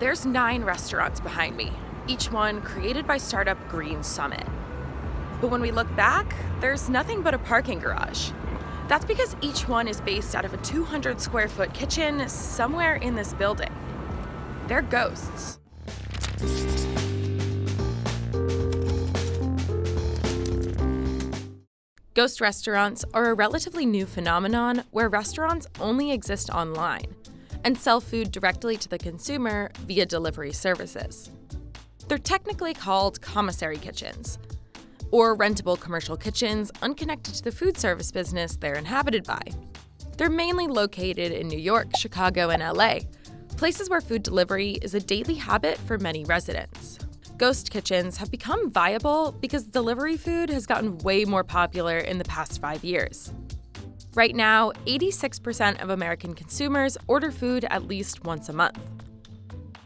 There's 9 restaurants behind me, each one created by startup Green Summit. But when we look back, there's nothing but a parking garage. That's because each one is based out of a 200 square foot kitchen somewhere in this building. They're ghosts. Ghost restaurants are a relatively new phenomenon where restaurants only exist online and sell food directly to the consumer via delivery services. They're technically called commissary kitchens, or rentable commercial kitchens unconnected to the food service business they're inhabited by. They're mainly located in New York, Chicago, and LA, places where food delivery is a daily habit for many residents. Ghost kitchens have become viable because delivery food has gotten way more popular in the past 5 years. Right now, 86% of American consumers order food at least once a month.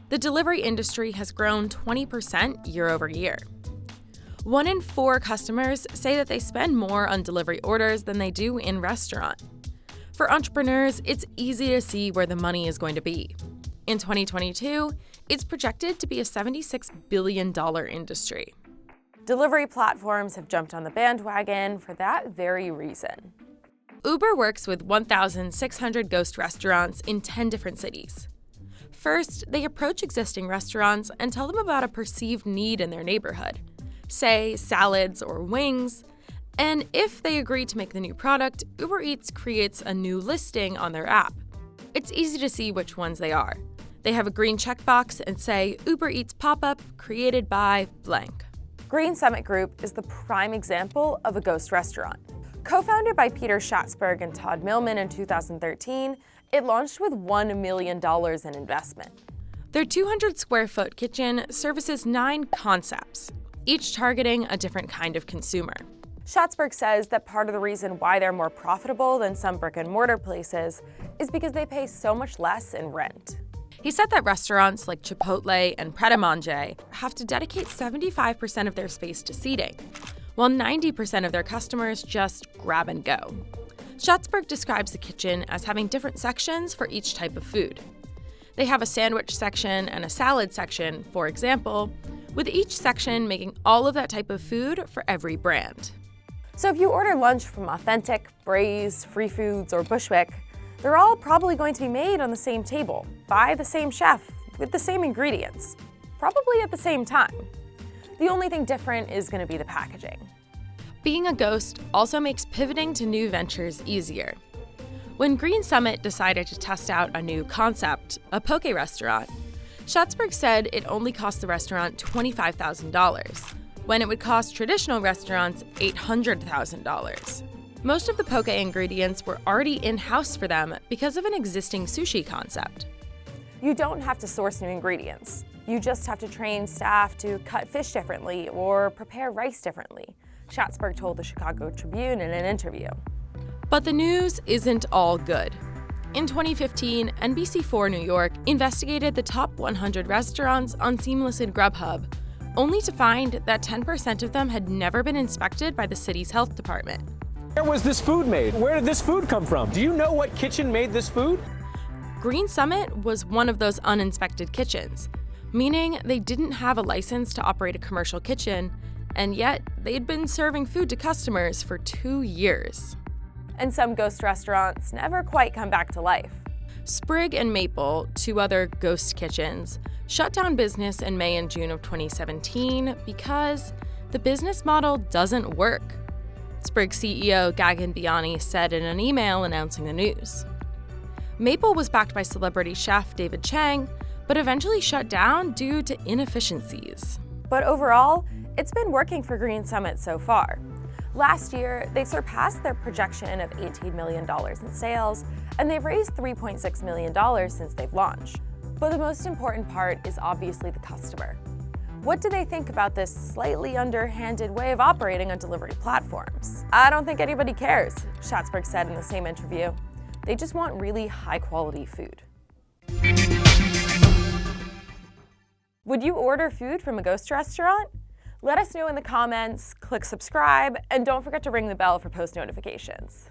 The delivery industry has grown 20% year over year. 1 in 4 customers say that they spend more on delivery orders than they do in restaurant. For entrepreneurs, it's easy to see where the money is going to be. In 2022, it's projected to be a $76 billion industry. Delivery platforms have jumped on the bandwagon for that very reason. Uber works with 1,600 ghost restaurants in 10 different cities. First, they approach existing restaurants and tell them about a perceived need in their neighborhood, say salads or wings, and if they agree to make the new product, Uber Eats creates a new listing on their app. It's easy to see which ones they are. They have a green checkbox and say Uber Eats pop-up created by blank. Green Summit Group is the prime example of a ghost restaurant. Co-founded by Peter Schatzberg and Todd Millman in 2013, it launched with $1 million in investment. Their 200 square foot kitchen services 9 concepts, each targeting a different kind of consumer. Schatzberg says that part of the reason why they're more profitable than some brick-and-mortar places is because they pay so much less in rent. He said that restaurants like Chipotle and Pret A Manger have to dedicate 75% of their space to seating, while 90% of their customers just grab and go. Schatzberg describes the kitchen as having different sections for each type of food. They have a sandwich section and a salad section, for example, with each section making all of that type of food for every brand. So if you order lunch from Authentic, Braze, Free Foods, or Bushwick, they're all probably going to be made on the same table, by the same chef, with the same ingredients, probably at the same time. The only thing different is going to be the packaging. Being a ghost also makes pivoting to new ventures easier. When Green Summit decided to test out a new concept, a poke restaurant, Schatzberg said it only cost the restaurant $25,000, when it would cost traditional restaurants $800,000. Most of the poke ingredients were already in-house for them because of an existing sushi concept. You don't have to source new ingredients. You just have to train staff to cut fish differently or prepare rice differently, Schatzberg told the Chicago Tribune in an interview. But the news isn't all good. In 2015, NBC4 New York investigated the top 100 restaurants on Seamless and Grubhub, only to find that 10% of them had never been inspected by the city's health department. Where was this food made? Where did this food come from? Do you know what kitchen made this food? Green Summit was one of those uninspected kitchens, meaning they didn't have a license to operate a commercial kitchen, and yet they'd been serving food to customers for 2 years. And some ghost restaurants never quite come back to life. Sprig and Maple, 2 other ghost kitchens, shut down business in May and June of 2017 because the business model doesn't work. Sprig CEO Gagan Biani said in an email announcing the news. Maple was backed by celebrity chef David Chang, but eventually shut down due to inefficiencies. But overall, it's been working for Green Summit so far. Last year, they surpassed their projection of $18 million in sales, and they've raised $3.6 million since they've launched. But the most important part is obviously the customer. What do they think about this slightly underhanded way of operating on delivery platforms? I don't think anybody cares, Schatzberg said in the same interview. They just want really high-quality food. Would you order food from a ghost restaurant? Let us know in the comments, click subscribe, and don't forget to ring the bell for post notifications.